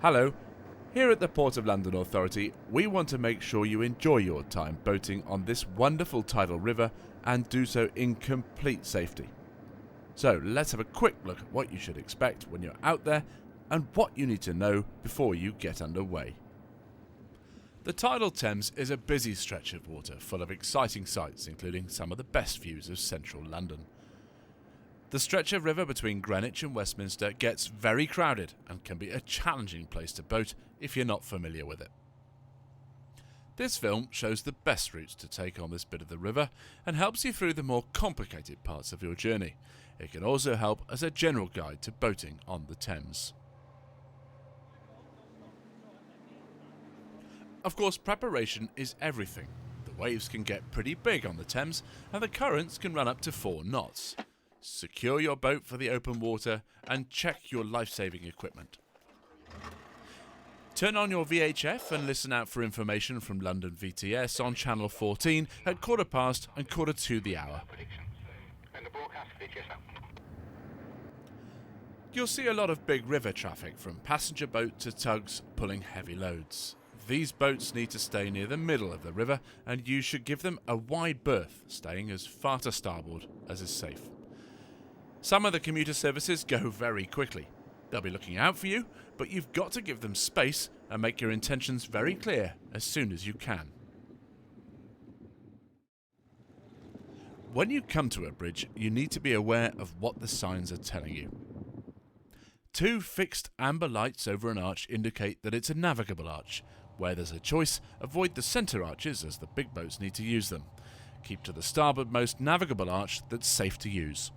Hello. Here at the Port of London Authority, we want to make sure you enjoy your time boating on this wonderful tidal river and do so in complete safety. So let's have a quick look at what you should expect when you're out there and what you need to know before you get underway. The tidal Thames is a busy stretch of water full of exciting sights, including some of the best views of central London. The stretch of river between Greenwich and Westminster gets very crowded and can be a challenging place to boat if you're not familiar with it. This film shows the best routes to take on this bit of the river and helps you through the more complicated parts of your journey. It can also help as a general guide to boating on the Thames. Of course, preparation is everything. The waves can get pretty big on the Thames and the currents can run up to 4 knots. Secure your boat for the open water and check your life-saving equipment. Turn on your VHF and listen out for information from London VTS on Channel 14 at 1:15 and 1:45 the hour. You'll see a lot of big river traffic from passenger boat to tugs pulling heavy loads. These boats need to stay near the middle of the river and you should give them a wide berth, staying as far to starboard as is safe. Some of the commuter services go very quickly. They'll be looking out for you, but you've got to give them space and make your intentions very clear as soon as you can. When you come to a bridge, you need to be aware of what the signs are telling you. 2 fixed amber lights over an arch indicate that it's a navigable arch. Where there's a choice, avoid the centre arches as the big boats need to use them. Keep to the starboardmost navigable arch that's safe to use.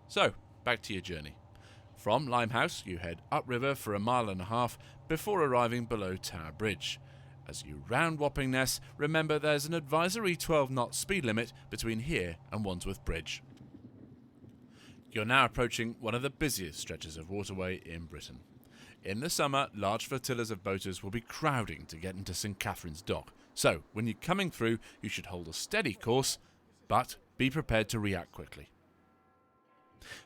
So, back to your journey. From Limehouse, you head upriver for 1.5 miles before arriving below Tower Bridge. As you round Wapping Ness, remember there's an advisory 12-knot speed limit between here and Wandsworth Bridge. You're now approaching one of the busiest stretches of waterway in Britain. In the summer, large flotillas of boaters will be crowding to get into St Catherine's Dock. So, when you're coming through, you should hold a steady course, but be prepared to react quickly.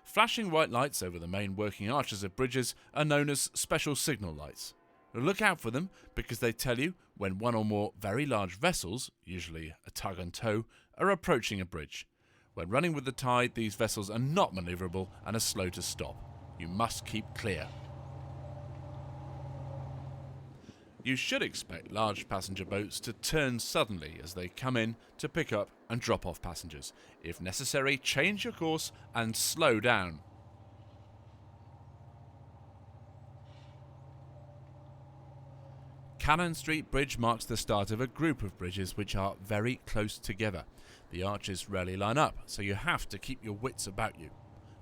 Flashing white lights over the main working arches of bridges are known as special signal lights. Look out for them because they tell you when one or more very large vessels, usually a tug and tow, are approaching a bridge. When running with the tide, these vessels are not manoeuvrable and are slow to stop. You must keep clear. You should expect large passenger boats to turn suddenly as they come in to pick up and drop off passengers. If necessary, change your course and slow down. Cannon Street Bridge marks the start of a group of bridges which are very close together. The arches rarely line up, so you have to keep your wits about you.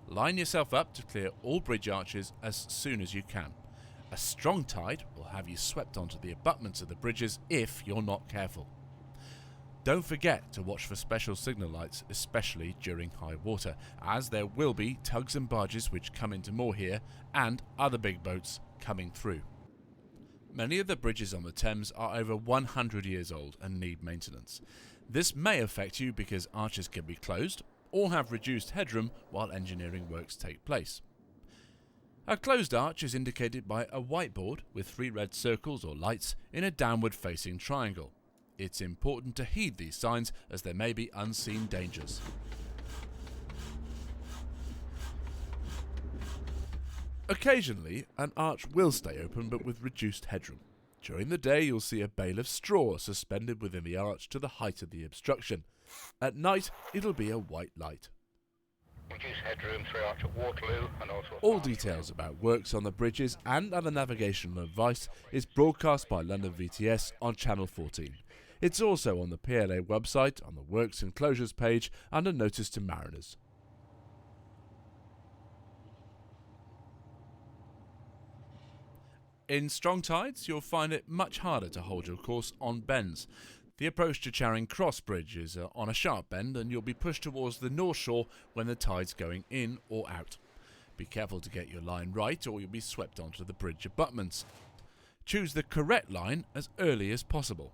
Line yourself up to clear all bridge arches as soon as you can. A strong tide will have you swept onto the abutments of the bridges if you're not careful. Don't forget to watch for special signal lights, especially during high water, as there will be tugs and barges which come into moor here and other big boats coming through. Many of the bridges on the Thames are over 100 years old and need maintenance. This may affect you because arches can be closed or have reduced headroom while engineering works take place. A closed arch is indicated by a whiteboard with 3 red circles or lights in a downward-facing triangle. It's important to heed these signs as there may be unseen dangers. Occasionally, an arch will stay open but with reduced headroom. During the day, you'll see a bale of straw suspended within the arch to the height of the obstruction. At night, it'll be a white light. Reduce headroom through Arch at Waterloo and also... All details about works on the bridges and other navigational advice is broadcast by London VTS on Channel 14. It's also on the PLA website on the Works and Closures page under Notice to Mariners. In strong tides, you'll find it much harder to hold your course on bends. The approach to Charing Cross Bridge is on a sharp bend and you'll be pushed towards the north shore when the tide's going in or out. Be careful to get your line right or you'll be swept onto the bridge abutments. Choose the correct line as early as possible.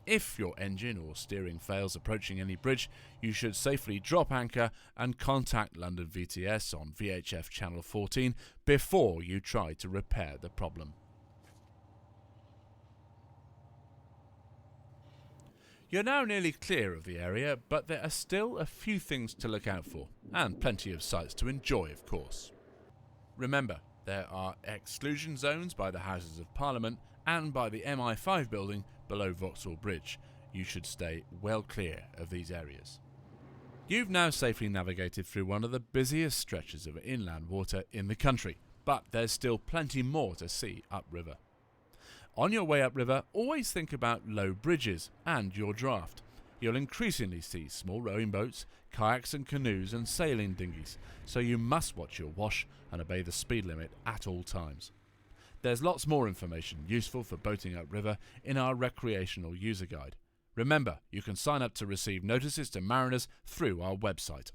If your engine or steering fails approaching any bridge, you should safely drop anchor and contact London VTS on VHF channel 14 before you try to repair the problem. You're now nearly clear of the area, but there are still a few things to look out for, and plenty of sights to enjoy, of course. Remember, there are exclusion zones by the Houses of Parliament and by the MI5 building below Vauxhall Bridge. You should stay well clear of these areas. You've now safely navigated through one of the busiest stretches of inland water in the country, but there's still plenty more to see upriver. On your way upriver, always think about low bridges and your draft. You'll increasingly see small rowing boats, kayaks and canoes and sailing dinghies, so you must watch your wash and obey the speed limit at all times. There's lots more information useful for boating upriver in our recreational user guide. Remember, you can sign up to receive notices to mariners through our website.